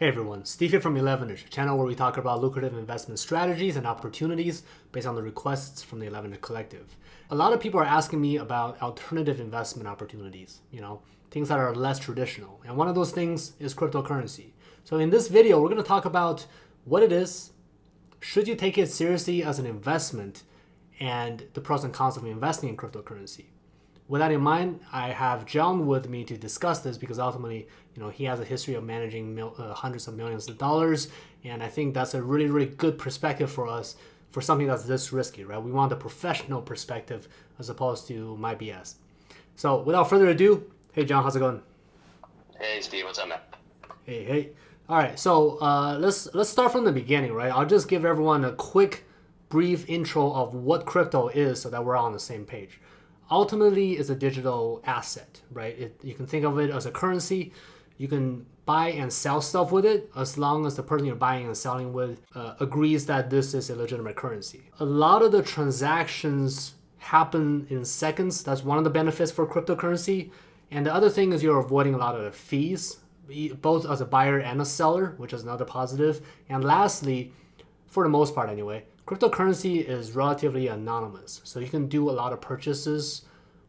Hey everyone, Steve here from 11ish, a channel where we talk about lucrative investment strategies and opportunities based on the requests from the 11ish collective. A lot of people are asking me about alternative investment opportunities, things that are less traditional. And one of those things is cryptocurrency. So in this video, we're going to talk about what it is, should you take it seriously as an investment, and the pros and cons of investing in cryptocurrency. With that in mind, I have John with me to discuss this because ultimately, he has a history of managing hundreds of millions of dollars, and I think that's a really, really good perspective for us for something that's this risky, right? We want a professional perspective as opposed to my BS. So without further ado, hey John, how's it going? Hey Steve, what's up, man? Hey. All right, so let's start from the beginning, right? I'll just give everyone a quick, brief intro of what crypto is so that we're all on the same page. Ultimately, it's a digital asset, right? You can think of it as a currency. You can buy and sell stuff with it as long as the person you're buying and selling with agrees that this is a legitimate currency. A lot of the transactions happen in seconds. That's one of the benefits for cryptocurrency. And the other thing is you're avoiding a lot of the fees, both as a buyer and a seller, which is another positive. And lastly, for the most part anyway, cryptocurrency is relatively anonymous. So you can do a lot of purchases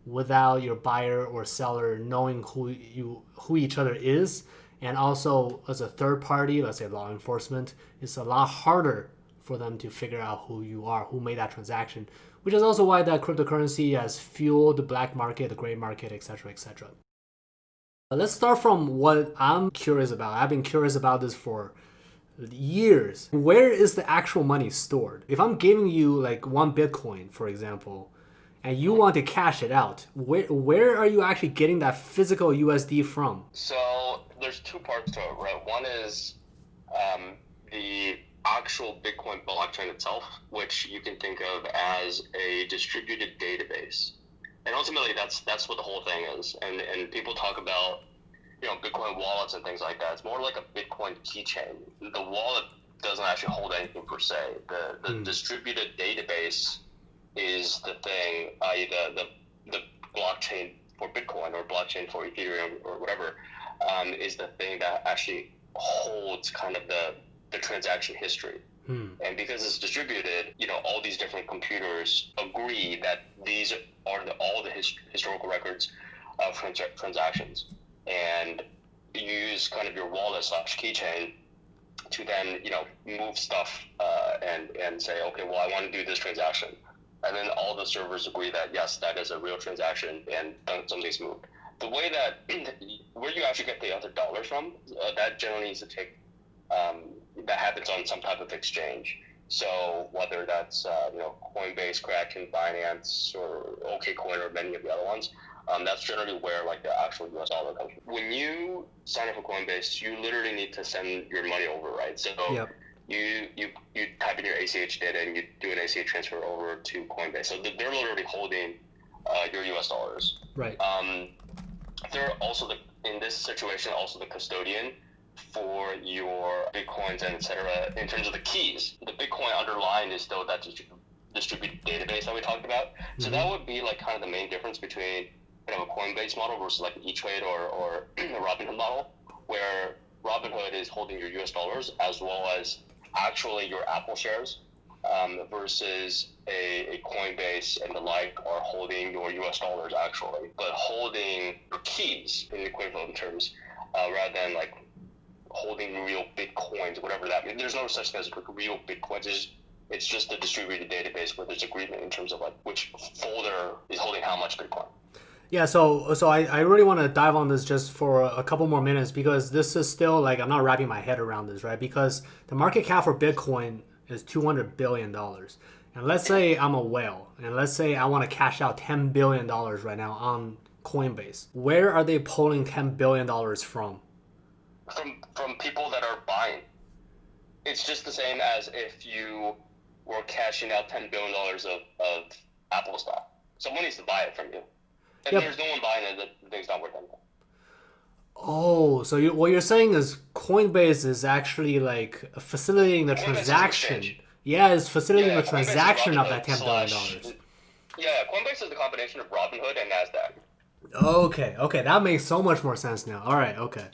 without your buyer or seller knowing who each other is. And also as a third party, let's say law enforcement, it's a lot harder for them to figure out who you are, who made that transaction, which is also why that cryptocurrency has fueled the black market, the gray market, etc., etc. Let's start from what I'm curious about. I've been curious about this for years. Where is the actual money stored? If I'm giving you like one Bitcoin, for example, and you want to cash it out, where are you actually getting that physical USD from? So there's two parts to it, right? One is the actual Bitcoin blockchain itself, which you can think of as a distributed database. And ultimately, that's what the whole thing is. And people talk about Bitcoin wallets and things like that. It's more like a Bitcoin keychain. The wallet doesn't actually hold anything per se. The distributed database is the thing, i.e. the blockchain for Bitcoin or blockchain for Ethereum or whatever, is the thing that actually holds kind of the transaction history. And because it's distributed, all these different computers agree that these are all the historical records of transactions. And you use kind of your wallet / keychain to then, move stuff and say, okay, well, I want to do this transaction. And then all the servers agree that, yes, that is a real transaction and something's moved. The way that, where you actually get the other dollars from, that generally needs to take, that happens on some type of exchange. So whether that's, Coinbase, Kraken, Binance, or OKCoin, or many of the other ones, that's generally where like the actual US dollar comes from. When you sign up for Coinbase, you literally need to send your money over, right? So yep. You type in your ACH data and you do an ACH transfer over to Coinbase. So they're literally holding your US dollars. Right. They're also in this situation also the custodian for your Bitcoins and etc. in terms of the keys. The Bitcoin underlying is still that distributed database that we talked about. So that would be like kind of the main difference between a Coinbase model versus like an E-Trade or a Robinhood model, where Robinhood is holding your US dollars as well as actually your Apple shares, versus a Coinbase and the like are holding your US dollars actually, but holding your keys in equivalent terms, rather than like holding real Bitcoins, whatever that means. There's no such thing as real Bitcoins. It's just a distributed database where there's agreement in terms of like which folder is holding how much Bitcoin. Yeah, so I really want to dive on this just for a couple more minutes because this is still like I'm not wrapping my head around this, right? Because the market cap for Bitcoin is $200 billion. And let's say I'm a whale, and let's say I want to cash out $10 billion right now on Coinbase. Where are they pulling $10 billion from? From people that are buying. It's just the same as if you were cashing out $10 billion of Apple stock. Someone needs to buy it from you. And There's no one buying it, the thing's not worth anything. Oh, so what you're saying is Coinbase is actually like facilitating the transaction. Yeah, it's facilitating the transaction of that $10 billion. Yeah, Coinbase is the combination of Robinhood and NASDAQ. Okay, okay, that makes so much more sense now. All right, okay.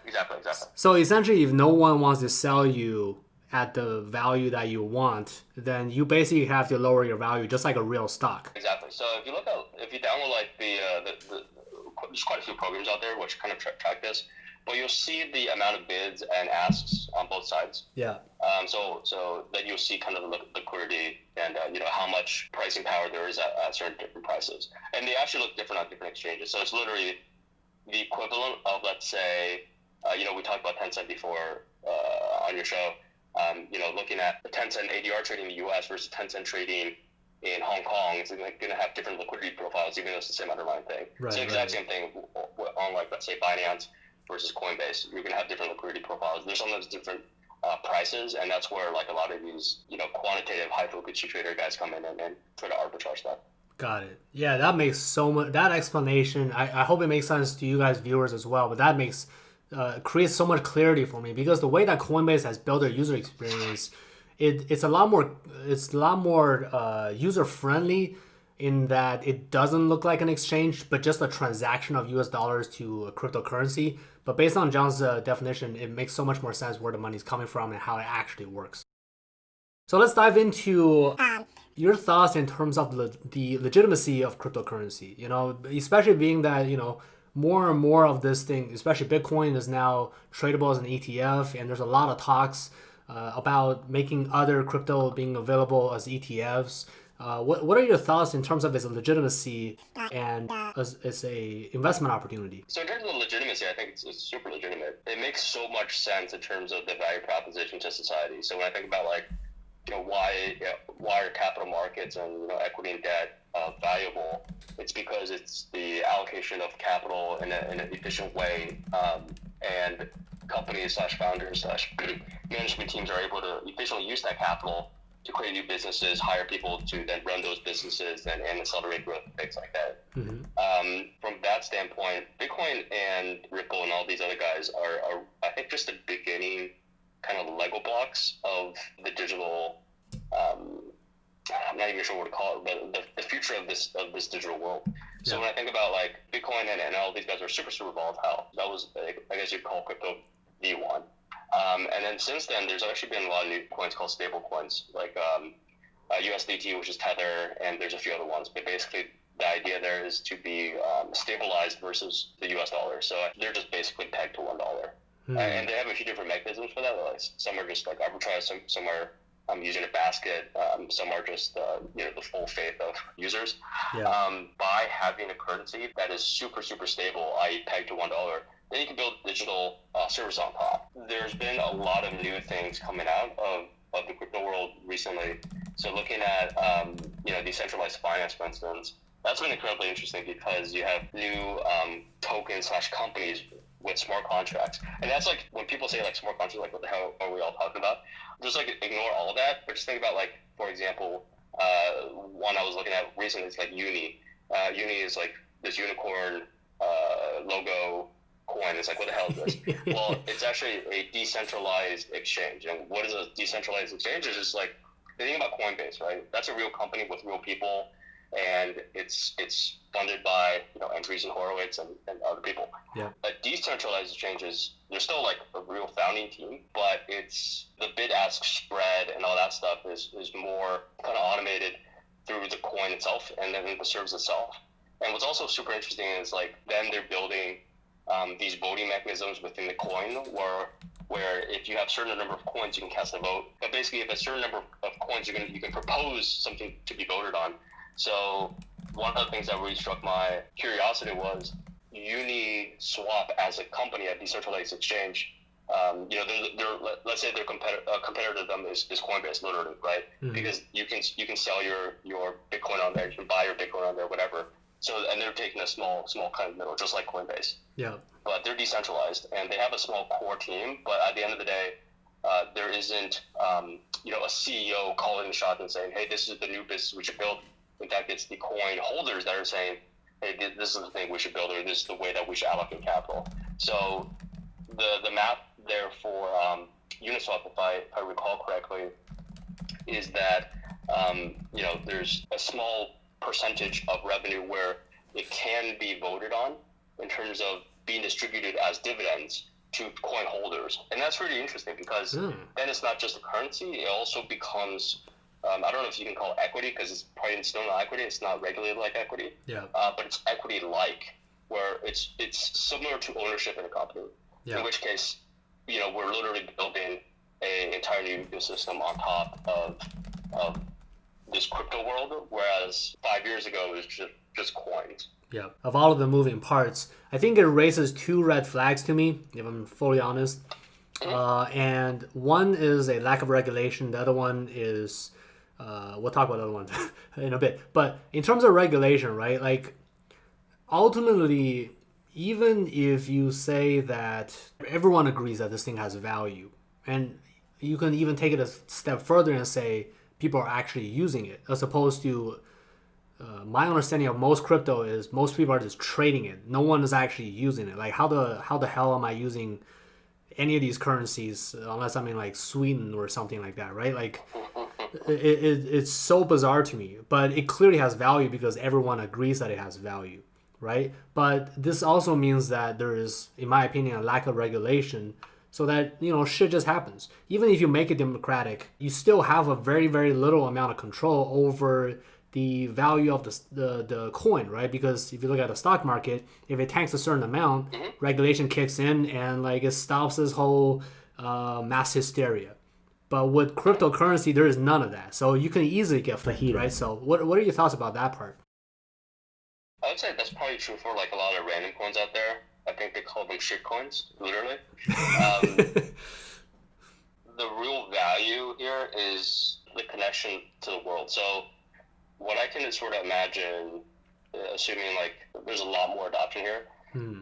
Exactly. So essentially, if no one wants to sell you at the value that you want, then you basically have to lower your value just like a real stock. Exactly. So if you download like there's quite a few programs out there which kind of track this, but you'll see the amount of bids and asks on both sides. Yeah. So then you'll see kind of the liquidity and how much pricing power there is at certain different prices, and they actually look different on different exchanges. So it's literally the equivalent of, let's say, we talked about Tencent before on your show. Looking at the Tencent ADR trading in the U.S. versus Tencent trading in Hong Kong, it's going to have different liquidity profiles, even though it's the same underlying thing. Right, so exact same thing on, like, let's say Binance versus Coinbase. You're going to have different liquidity profiles. There's sometimes different prices, and that's where like a lot of these quantitative high frequency trader guys come in and try to arbitrage that. Got it. Yeah, that makes so much. That explanation, I hope it makes sense to you guys, viewers, as well. But that makes creates so much clarity for me because the way that Coinbase has built their user experience, it's a lot more user friendly in that it doesn't look like an exchange, but just a transaction of US dollars to a cryptocurrency. But based on John's definition, it makes so much more sense where the money's coming from and how it actually works. So let's dive into your thoughts in terms of the legitimacy of cryptocurrency. Especially being that more and more of this thing, especially Bitcoin, is now tradable as an ETF, and there's a lot of talks about making other crypto being available as ETFs. What are your thoughts in terms of its legitimacy and as a investment opportunity? So in terms of legitimacy, I think it's super legitimate. It makes so much sense in terms of the value proposition to society. So when I think about like why are capital markets and equity and debt valuable? It's because it's the allocation of capital in an efficient way, and companies / founders / management teams are able to efficiently use that capital to create new businesses, hire people to then run those businesses and accelerate growth, things like that. Mm-hmm. From that standpoint, Bitcoin and Ripple and all these other guys are I think just the beginning kind of Lego blocks of the digital. I'm not even sure what to call it, but the future of this digital world. So when I think about like Bitcoin and all these guys are super volatile. That was, I guess you'd call crypto V1. And then since then, there's actually been a lot of new coins called stable coins, like USDT, which is Tether, and there's a few other ones. But basically, the idea there is to be stabilized versus the US dollar. So they're just basically pegged to $1. And they have a few different mechanisms for that. Like some are just like arbitrage, some are using a basket, some are just the full faith of users. By having a currency that is super stable, i.e. pegged to $1, then you can build digital service on top. There's been a lot of new things coming out of the crypto world recently. So looking at decentralized finance, for instance, that's been incredibly interesting because you have new tokens / companies with smart contracts. And that's like, when people say like smart contracts, like what the hell are we all talking about? Just like ignore all of that, but just think about like, for example, one I was looking at recently is like Uni. Uni is like this unicorn logo coin. It's like, what the hell is this? Well, it's actually a decentralized exchange. And what is a decentralized exchange? It's just like, think about Coinbase, right? That's a real company with real people, and it's funded by Andreessen Horowitz and other people. A decentralized exchanges, there's still like a real founding team, but it's the bid-ask spread and all that stuff is more kind of automated through the coin itself and then the service itself. And what's also super interesting is like then they're building these voting mechanisms within the coin where if you have a certain number of coins, you can cast a vote. But basically, if a certain number of coins, you can propose something to be voted on. So one of the things that really struck my curiosity was Uniswap as a company, a decentralized exchange. Let's say their competitor to them is Coinbase, literally, right? Mm-hmm. Because you can sell your Bitcoin on there, you can buy your Bitcoin on there, whatever. So, and they're taking a small kind of middle, just like Coinbase. But they're decentralized, and they have a small core team. But at the end of the day, there isn't a CEO calling the shots and saying, "Hey, this is the new business we should build." In fact, it's the coin holders that are saying, "Hey, this is the thing we should build, or this is the way that we should allocate capital." So the map there for Uniswap, if I recall correctly, is that there's a small percentage of revenue where it can be voted on in terms of being distributed as dividends to coin holders. And that's really interesting because then it's not just a currency, it also becomes, I don't know if you can call it equity because it's probably still not equity, it's not regulated like equity, but it's equity-like, where it's similar to ownership in a company, in which case, we're literally building an entire new ecosystem on top of this crypto world, whereas 5 years ago it was just coins. Yeah, of all of the moving parts, I think it raises two red flags to me, if I'm fully honest. And one is a lack of regulation. The other one is, we'll talk about the other one in a bit. But in terms of regulation, right, like ultimately, even if you say that everyone agrees that this thing has value, and you can even take it a step further and say people are actually using it, as opposed to my understanding of most crypto is most people are just trading it. No one is actually using it. Like how the hell am I using any of these currencies unless I'm in like Sweden or something like that, right? Like it's so bizarre to me, but it clearly has value because everyone agrees that it has value, right? But this also means that there is, in my opinion, a lack of regulation, so that shit just happens. Even if you make it democratic, you still have a very, very little amount of control over the value of the coin, right? Because if you look at the stock market, if it tanks a certain amount, regulation kicks in and like it stops this whole mass hysteria. But with cryptocurrency, there is none of that. So you can easily get the heat, right? So what are your thoughts about that part? I would say that's probably true for like a lot of random coins out there. I think they call them shit coins, literally. The real value here is the connection to the world. So what I can sort of imagine, assuming like there's a lot more adoption here,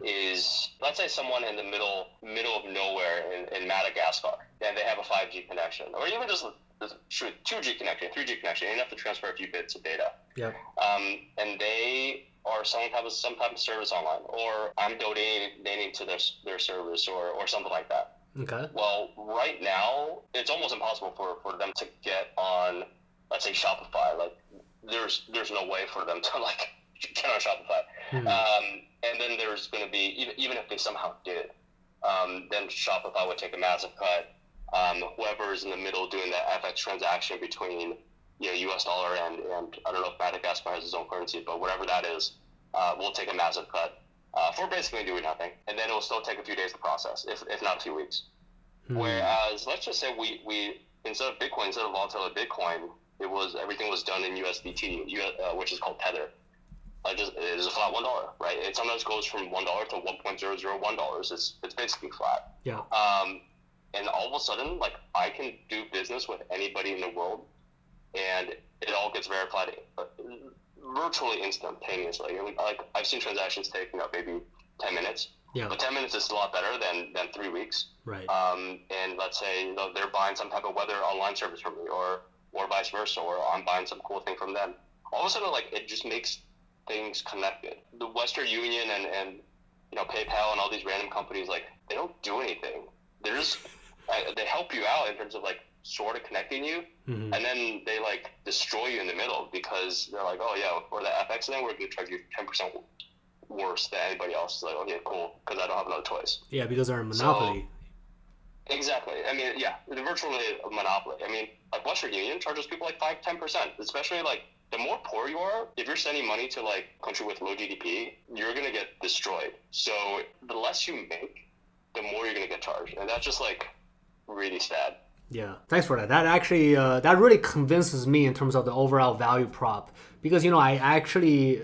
is let's say someone in the middle of nowhere in Madagascar, and they have a 5G connection, or even just 2G connection, 3G connection. You have to transfer a few bits of data. And they are some type of service online, or I'm donating to their service or something like that. Okay. Well, right now it's almost impossible for them to get on, let's say, Shopify. Like there's no way for them to like get on Shopify. And then there's going to be, even if they somehow did, then Shopify would take a massive cut. Whoever is in the middle doing that FX transaction between US dollar and I don't know if Madagascar has its own currency, but whatever that is, will take a massive cut for basically doing nothing. And then it will still take a few days to process, if not a few weeks. Whereas, let's just say we instead of volatility Bitcoin, everything was done in USDT, which is called Tether. It is a flat $1, right? It sometimes goes from $1 to $1.001. It's basically flat. Yeah. And all of a sudden, like I can do business with anybody in the world, and it all gets verified virtually instantaneously. Like I've seen transactions take maybe 10 minutes. Yeah. But 10 minutes is a lot better than 3 weeks. Right. And let's say they're buying some type of weather online service from me, or vice versa, or I'm buying some cool thing from them. All of a sudden, like it just makes things connected. The Western Union and PayPal and all these random companies, like they don't do anything. They're just they help you out in terms of like sort of connecting you, and then they like destroy you in the middle because they're like, oh yeah, for the FX thing, we're going to charge you 10% worse than anybody else. It's like, okay, cool, because I don't have another choice. Yeah, because they're a monopoly. So, exactly. I mean, yeah, they're virtually a monopoly. I mean, like Western Union charges people like 5-10%, especially like the more poor you are, if you're sending money to like a country with low GDP, you're going to get destroyed. So the less you make, the more you're going to get charged. And that's just like really sad. Yeah, thanks for that. That actually, that really convinces me in terms of the overall value prop. Because, I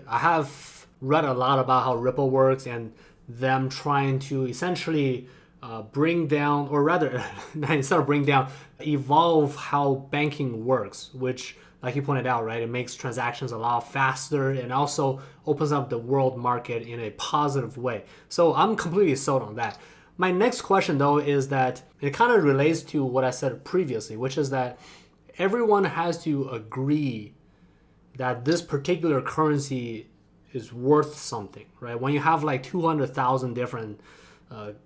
have read a lot about how Ripple works and them trying to essentially bring down, or rather, instead of bring down, evolve how banking works, which, like you pointed out, right, it makes transactions a lot faster and also opens up the world market in a positive way. So I'm completely sold on that. My next question, though, is that it kind of relates to what I said previously, which is that everyone has to agree that this particular currency is worth something, right? When you have like 200,000 different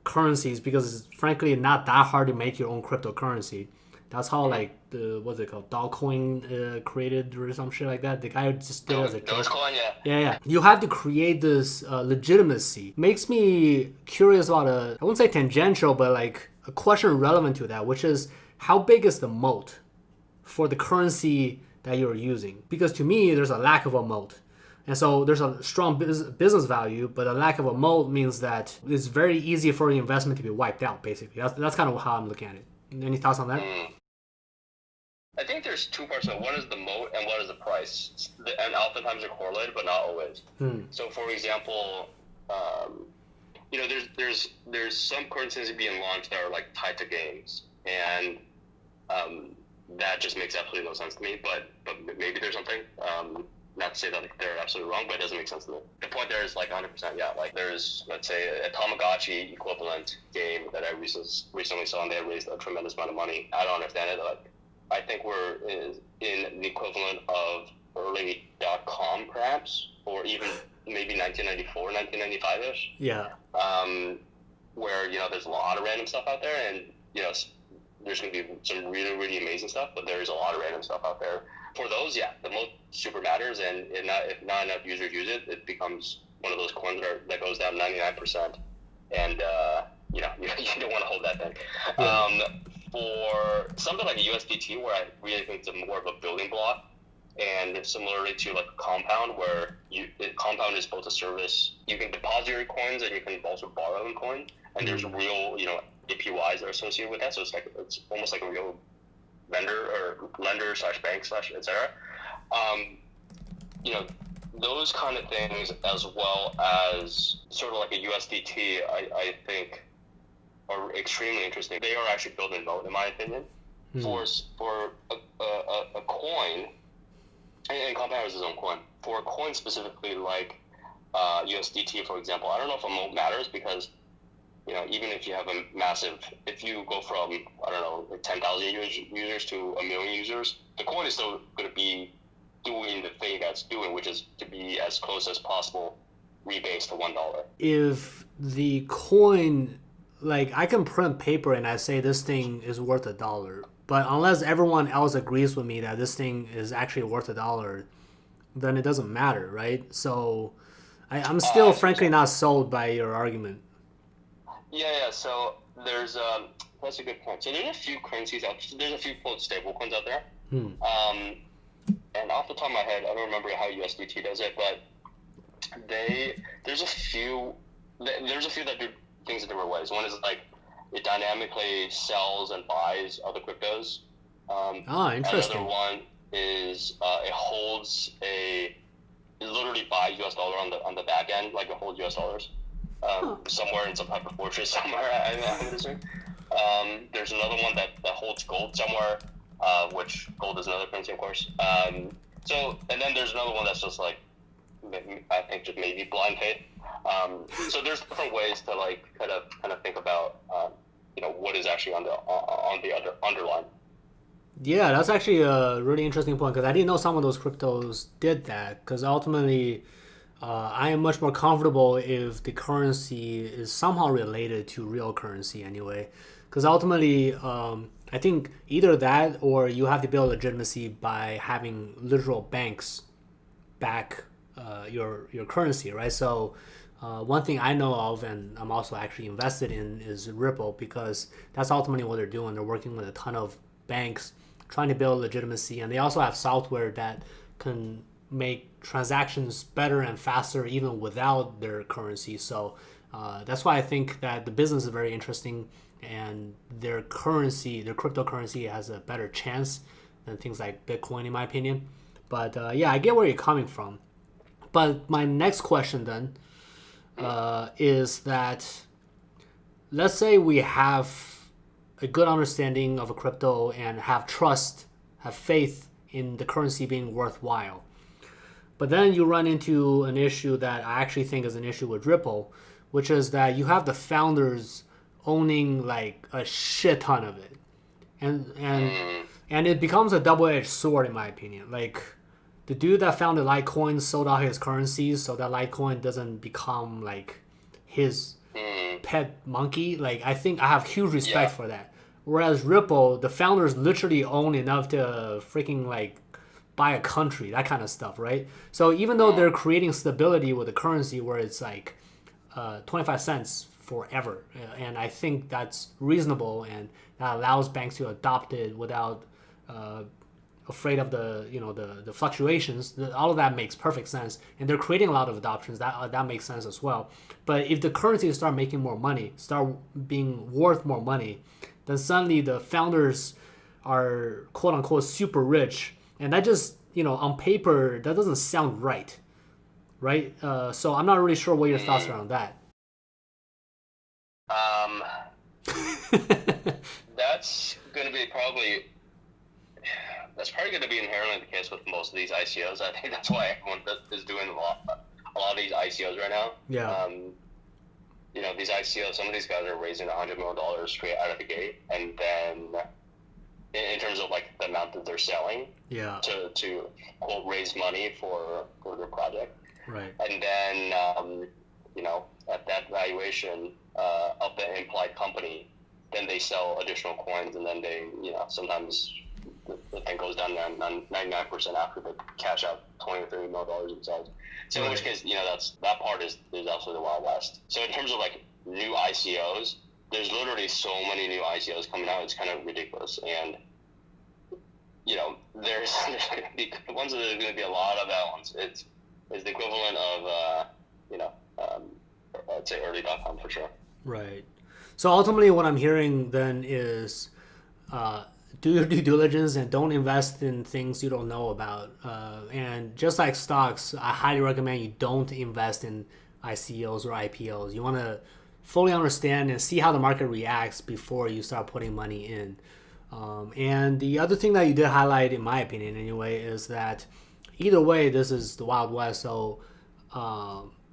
currencies, because it's frankly not that hard to make your own cryptocurrency, That's how like the what's it called, Dogecoin created or some shit like that. The guy just did it as a joke. Dogecoin, yeah. Yeah. You have to create this legitimacy. Makes me curious about I wouldn't say tangential, but like a question relevant to that, which is how big is the moat for the currency that you're using? Because to me, there's a lack of a moat. And so there's a strong business value, but a lack of a moat means that it's very easy for the investment to be wiped out, basically. That's kind of how I'm looking at it. Any thoughts on that? I think there's two parts of it. One is the moat and one is the price. And oftentimes they're correlated, but not always. So, for example, there's some currencies being launched that are like tied to games, and that just makes absolutely no sense to me. But maybe there's something. Not to say that they're absolutely wrong, but it doesn't make sense to me. The point there is like 100%, yeah. Like there's, let's say, a Tamagotchi equivalent game that I recently saw, and they raised a tremendous amount of money. I don't understand it. Like, I think we're in the equivalent of early .com, perhaps, or even maybe 1994, 1995-ish. Yeah. Where, there's a lot of random stuff out there, and, there's going to be some really, really amazing stuff, but there's a lot of random stuff out there. For those, yeah, the moat super matters, and if not enough users use it, it becomes one of those coins that goes down 99%, and, you don't want to hold that thing. Yeah. For something like a USDT, where I really think it's more of a building block, and similarly to like Compound, where Compound is both a service, you can deposit your coins and you can also borrow in coin, and there's real, APYs that are associated with that, so it's almost like a real vendor or lender / bank / etc. Those kind of things, as well as sort of like a USDT, I think are extremely interesting. They are actually building moat, in my opinion. For a coin, and Compound has its own coin. For a coin specifically, like USDT, for example, I don't know if a moat matters, because even if you have if you go from, I don't know, like 10,000 users to 1 million users, the coin is still going to be doing the thing that's doing, which is to be as close as possible rebased to $1. If the coin, like, I can print paper and I say this thing is worth $1, but unless everyone else agrees with me that this thing is actually worth $1, then it doesn't matter, right? So I'm still frankly not sold by your argument. Yeah. So there's that's a good point. So there's a few currencies out. There's a few stable coins out there. And off the top of my head, I don't remember how USDT does it, but there's a few that do things in different ways. One is like it dynamically sells and buys other cryptos. Interesting. Another one is it literally buys US dollar on the back end, like it holds US dollars. Somewhere in some type of fortress somewhere, I would assume. There's another one that holds gold somewhere, which gold is another currency, of course. And then there's another one that's just like, I think just maybe blind faith. So there's different ways to like kind of think about what is actually on the underline. Yeah, that's actually a really interesting point, because I didn't know some of those cryptos did that. Because ultimately, I am much more comfortable if the currency is somehow related to real currency anyway. Because ultimately, I think either that or you have to build legitimacy by having literal banks back your currency, right? So one thing I know of, and I'm also actually invested in, is Ripple, because that's ultimately what they're doing. They're working with a ton of banks trying to build legitimacy, and they also have software that can make transactions better and faster even without their currency. So that's why I think that the business is very interesting, and their cryptocurrency has a better chance than things like Bitcoin, in my opinion. But yeah, I get where you're coming from. But my next question then is that, let's say we have a good understanding of a crypto and have faith in the currency being worthwhile. But then you run into an issue that I actually think is an issue with Ripple, which is that you have the founders owning like a shit ton of it. And it becomes a double-edged sword, in my opinion. Like, the dude that founded Litecoin sold out his currencies so that Litecoin doesn't become like his pet monkey. Like, I think I have huge respect for that. Whereas Ripple, the founders literally own enough to freaking like buy a country, that kind of stuff, right? So even though they're creating stability with the currency where it's like 25 cents forever, and I think that's reasonable, and that allows banks to adopt it without afraid of the fluctuations. All of that makes perfect sense, and they're creating a lot of adoptions. That makes sense as well. But if the currencies start making more money, start being worth more money, then suddenly the founders are quote unquote super rich, and that just on paper that doesn't sound right, right? So I'm not really sure what your thoughts are on that. Um, that's going to be probably that's probably going to be inherently the case with most of these ICOs. I think that's why everyone is doing a lot of these ICOs right now. Yeah. These ICOs, some of these guys are raising $100 million straight out of the gate, and then in terms of like the amount that they're selling, Yeah. to quote raise money for their project, Right. and then at that valuation of the implied company, then they sell additional coins, and then they sometimes the thing goes down 99% after they cash out $20 or $30 million themselves. So in which case, that part is absolutely the Wild West. So in terms of like new ICOs, there's literally so many new ICOs coming out. It's kind of ridiculous, and there's going to be ones that there's going to be a lot of that ones. It's the equivalent of I'd say early.com for sure. Right. So ultimately, what I'm hearing then is do your due diligence and don't invest in things you don't know about. And just like stocks, I highly recommend you don't invest in ICOs or IPOs. You want to fully understand and see how the market reacts before you start putting money in. And the other thing that you did highlight, in my opinion anyway, is that either way, this is the Wild West. So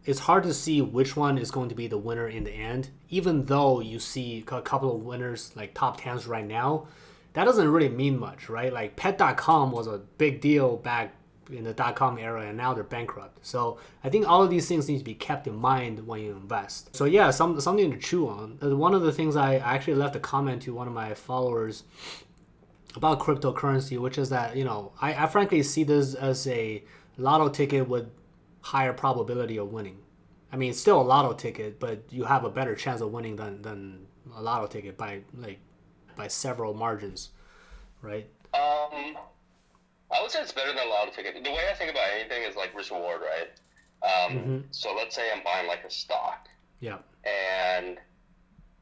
it's hard to see which one is going to be the winner in the end, even though you see a couple of winners, like top 10s right now. That doesn't really mean much, right? Like pet.com was a big deal back in the .com era, and now they're bankrupt. So I think all of these things need to be kept in mind when you invest. So yeah, something to chew on. One of the things I actually left a comment to one of my followers about cryptocurrency, which is that, I frankly see this as a lotto ticket with higher probability of winning. I mean, it's still a lotto ticket, but you have a better chance of winning than a lotto ticket by several margins, right? I would say it's better than a lotto ticket. The way I think about anything is like risk reward, right? So let's say I'm buying like a stock. Yeah. And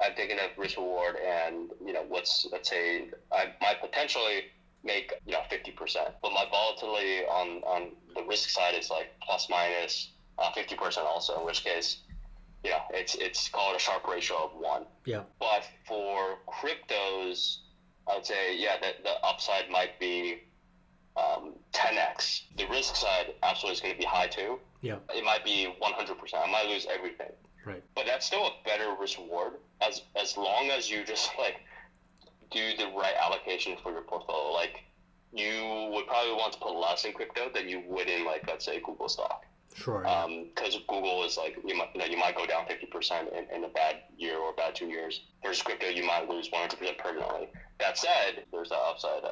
I'm taking a risk reward, and let's say I might potentially make 50%, but my volatility on the risk side is like plus minus 50% also. In which case, it's called a Sharpe ratio of 1. Yeah. But for cryptos, I would say the upside might be 10x. The risk side absolutely is going to be high too. Yeah. It might be 100%. I might lose everything. Right. But that's still a better risk reward as long as you just like do the right allocation for your portfolio. Like you would probably want to put less in crypto than you would in like, let's say, Google stock. Sure. Because Google is like you might go down 50% in a bad year or bad 2 years. Versus crypto, you might lose 100% permanently. That said, there's that upside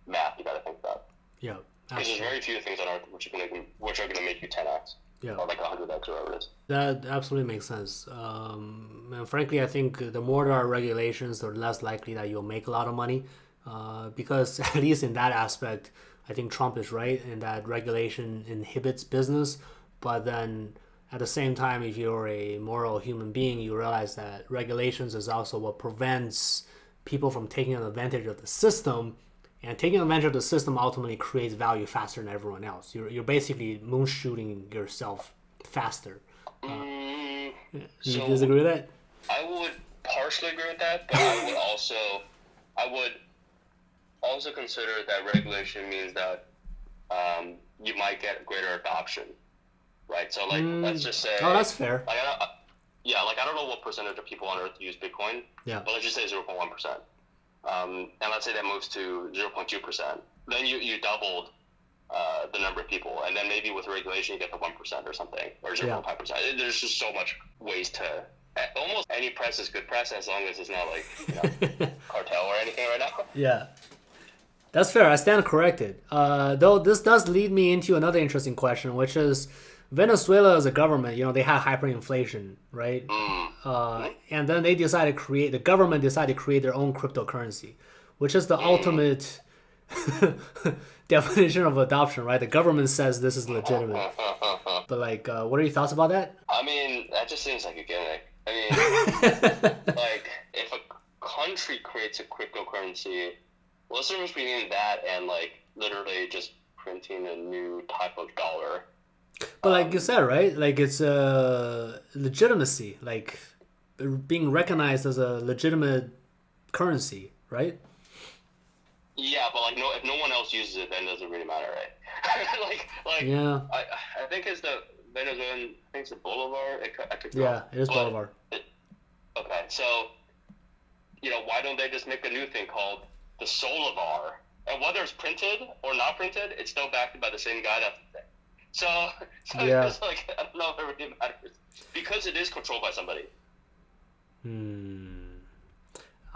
math you got to think about. Yeah. Because there's very few things on earth which are going to make you 10x. Yeah. Or like 100x or whatever it is. That absolutely makes sense. And frankly, I think the more there are regulations, the less likely that you'll make a lot of money. Because at least in that aspect, I think Trump is right in that regulation inhibits business. But then at the same time, if you're a moral human being, you realize that regulations is also what prevents people from taking advantage of the system. And taking advantage of the system ultimately creates value faster than everyone else. You're basically moonshooting yourself faster. You disagree with that? I would partially agree with that, but I would also consider that regulation means that you might get greater adoption, right? So like let's just say. Oh, that's fair. I don't know what percentage of people on Earth use Bitcoin. Yeah. But let's just say 0.1%. And let's say that moves to 0.2%. Then you doubled the number of people, and then maybe with regulation you get to 1% or something, or 0.5%. There's just so much ways to almost any press is good press as long as it's not like cartel or anything right now. Yeah. That's fair. I stand corrected. Though this does lead me into another interesting question, which is Venezuela as a government, they had hyperinflation, right? And then the government decided to create their own cryptocurrency, which is the ultimate definition of adoption, right? The government says this is legitimate. But what are your thoughts about that? I mean, that just seems like a gimmick. I mean, like if a country creates a cryptocurrency, what's the difference between that and like literally just printing a new type of dollar? But like you said, right? Like it's legitimacy, like being recognized as a legitimate currency, right? Yeah, but like if no one else uses it, then it doesn't really matter, right? Yeah. I think it's the Venezuelan. I think it's the Bolivar. I could Yeah, it is Bolivar. Okay, so why don't they just make a new thing called the Solivar? And whether it's printed or not printed, it's still backed by the same guy. That's the thing. So Yeah. it's like I don't know if it really matters because it is controlled by somebody.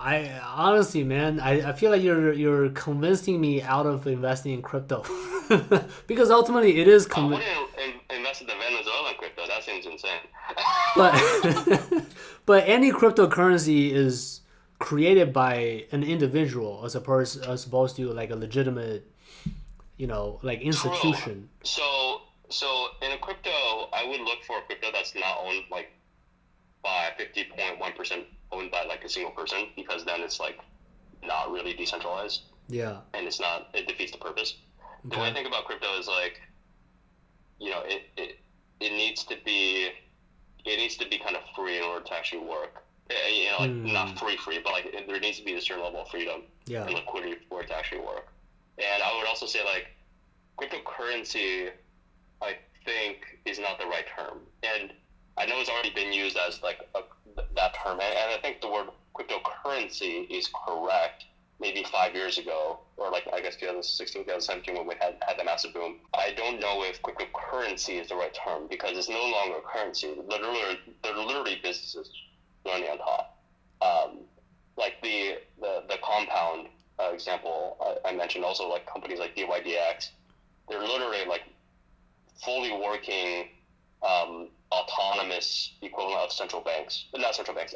I honestly, man, I feel like you're convincing me out of investing in crypto because ultimately it is. I wouldn't invest in the Venezuelan crypto. That seems insane. But but any cryptocurrency is created by an individual as opposed to like a legitimate, like institution. True. So in a crypto, I would look for a crypto that's not owned like by 50.1% owned by like a single person, because then it's like not really decentralized. Yeah. And it defeats the purpose. Okay. The way I think about crypto is like, it needs to be kind of free in order to actually work. Not free, but like there needs to be a certain level of freedom and liquidity for it to actually work. And I would also say like cryptocurrency, I think, is not the right term. And I know it's already been used as like that term, and I think the word cryptocurrency is correct. Maybe 5 years ago, or like I guess 2016, 2017, when we had the massive boom. I don't know if cryptocurrency is the right term because it's no longer a currency. They're literally businesses running on top. Like the compound example I mentioned, also like companies like DYDX, they're literally like fully working autonomous equivalent of central banks, but not central banks.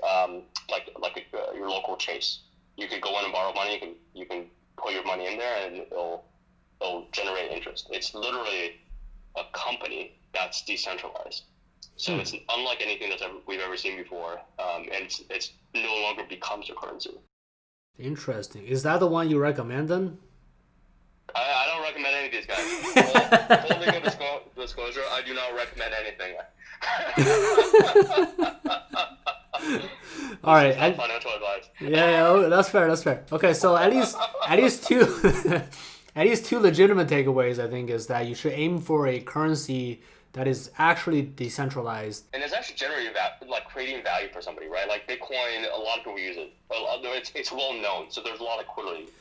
Your local Chase. You could go in and borrow money. You can put your money in there, and it'll generate interest. It's literally a company that's decentralized. So it's unlike anything we've ever seen before, and it's no longer becomes a currency. Interesting. Is that the one you recommend then? I don't recommend any of these guys. Full legal disclosure, I do not recommend anything. All right. Financial advice. Yeah, that's fair. That's fair. Okay, so at least two at least two legitimate takeaways, I think, is that you should aim for a currency that is actually decentralized. And it's actually generating like creating value for somebody, right? Like Bitcoin, a lot of people use it. It's well known, so there's a lot of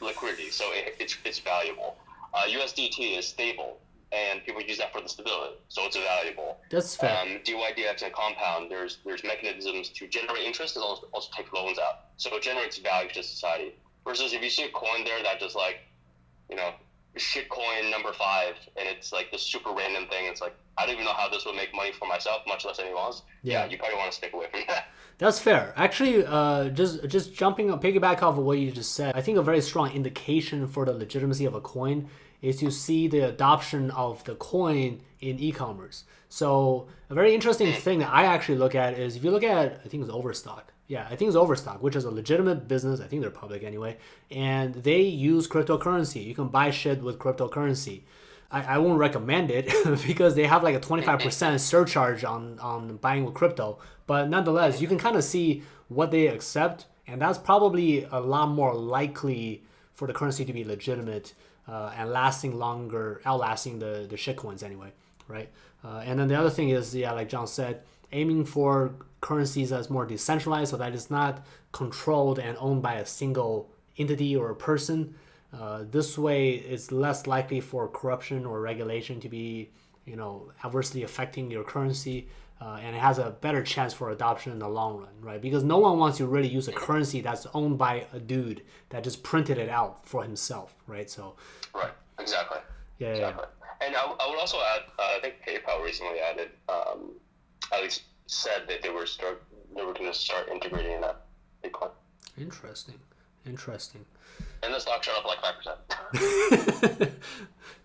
liquidity, so it's valuable. USDT is stable, and people use that for the stability, so it's valuable. That's fair. DYDX and Compound, there's mechanisms to generate interest and also take loans out, so it generates value to society. Versus if you see a coin there that just like, shitcoin number 5, and it's like this super random thing. It's like, I don't even know how this will make money for myself, much less anyone else. Yeah, you probably want to stick away from that. That's fair. Actually, just piggyback off of what you just said, I think a very strong indication for the legitimacy of a coin is to see the adoption of the coin in e-commerce. So a very interesting thing that I actually look at is if you look at, I think it's Overstock. Yeah, I think it's Overstock, which is a legitimate business. I think they're public anyway. And they use cryptocurrency. You can buy shit with cryptocurrency. I won't recommend it because they have like a 25% surcharge on buying with crypto. But nonetheless, you can kind of see what they accept. And that's probably a lot more likely for the currency to be legitimate and lasting longer, outlasting the shitcoins anyway, right? And then the other thing is, like John said, aiming for currencies that's more decentralized so that it's not controlled and owned by a single entity or a person. This way, it's less likely for corruption or regulation to be, adversely affecting your currency. and it has a better chance for adoption in the long run, right? Because no one wants to really use a currency that's owned by a dude that just printed it out for himself, right? So, right, exactly. Yeah. Exactly. And I would also add, I think PayPal recently added, at least said that they were going to start integrating that Bitcoin. Interesting. And the stock shot up like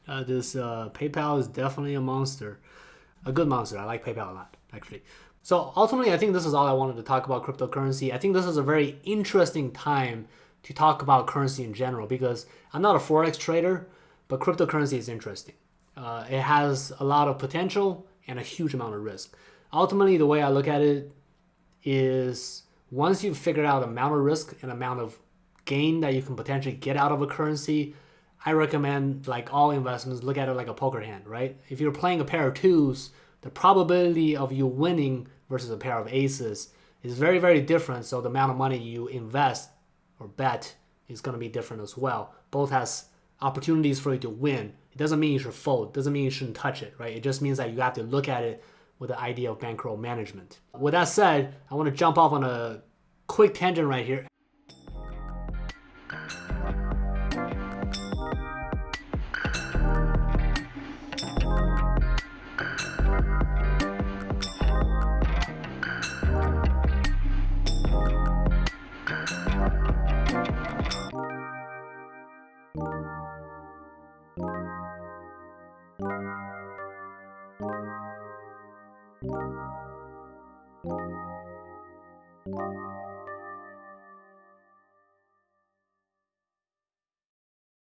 5%. This PayPal is definitely a monster. A good monster. I like PayPal a lot, actually. So ultimately, I think this is all I wanted to talk about cryptocurrency. I think this is a very interesting time to talk about currency in general because I'm not a forex trader, but cryptocurrency is interesting. It has a lot of potential and a huge amount of risk. Ultimately, the way I look at it is once you've figured out amount of risk and amount of gain that you can potentially get out of a currency, I recommend, like all investments, look at it like a poker hand, right? If you're playing a pair of twos, the probability of you winning versus a pair of aces is very, very different. So the amount of money you invest or bet is going to be different as well. Both has opportunities for you to win. It doesn't mean you should fold. It doesn't mean you shouldn't touch it, right? It just means that you have to look at it with the idea of bankroll management. With that said, I want to jump off on a quick tangent right here.